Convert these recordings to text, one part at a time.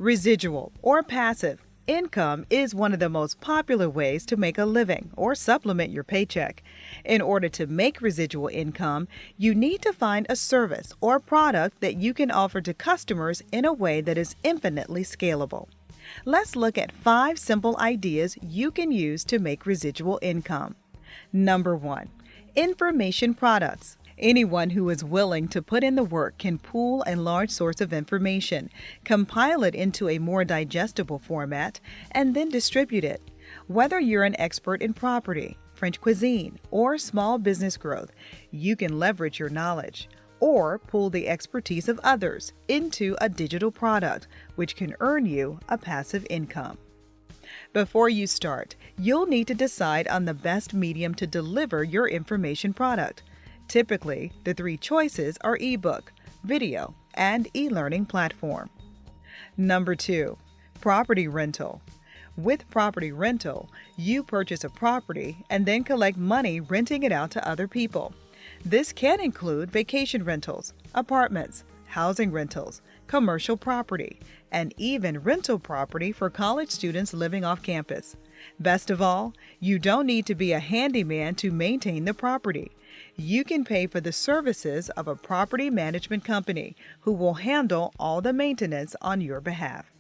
Residual or passive income is one of the most popular ways to make a living or supplement your paycheck. In order to make residual income, you need to find a service or product that you can offer to customers in a way that is infinitely scalable. Let's look at 5 simple ideas you can use to make residual income. Number 1. Information products. Anyone who is willing to put in the work can pool a large source of information, compile it into a more digestible format, and then distribute it. Whether you're an expert in property, French cuisine, or small business growth, you can leverage your knowledge or pool the expertise of others into a digital product, which can earn you a passive income. Before you start, you'll need to decide on the best medium to deliver your information product. Typically, the 3 choices are ebook, video, and e-learning platform. Number 2. Property rental. With property rental, you purchase a property and then collect money renting it out to other people. This can include vacation rentals, apartments, housing rentals, commercial property, and even rental property for college students living off campus. Best of all, you don't need to be a handyman to maintain the property. You can pay for the services of a property management company who will handle all the maintenance on your behalf.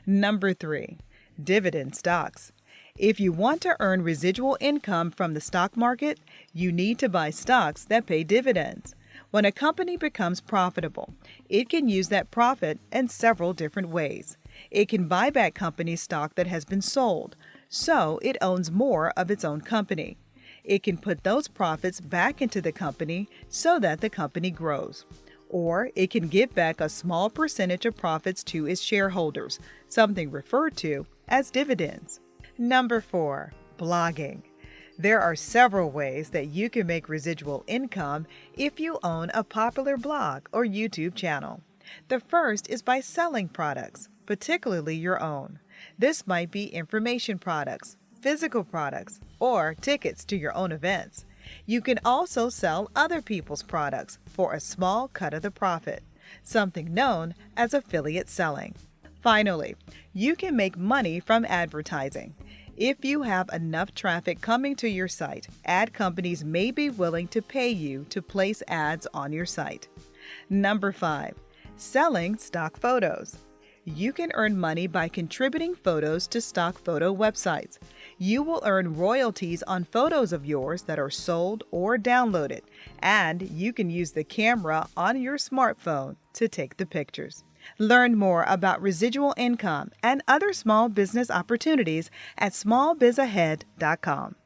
Number 3. Dividend stocks. If you want to earn residual income from the stock market, you need to buy stocks that pay dividends. When a company becomes profitable, it can use that profit in several different ways. It can buy back company stock that has been sold, so it owns more of its own company. It can put those profits back into the company so that the company grows. Or it can give back a small percentage of profits to its shareholders, something referred to as dividends. Number 4. Blogging. There are several ways that you can make residual income if you own a popular blog or YouTube channel. The first is by selling products, particularly your own. This might be information products, physical products, or tickets to your own events. You can also sell other people's products for a small cut of the profit, something known as affiliate selling. Finally, you can make money from advertising. If you have enough traffic coming to your site, ad companies may be willing to pay you to place ads on your site. Number 5. Selling stock photos. You can earn money by contributing photos to stock photo websites. You will earn royalties on photos of yours that are sold or downloaded, and you can use the camera on your smartphone to take the pictures. Learn more about residual income and other small business opportunities at smallbizahead.com.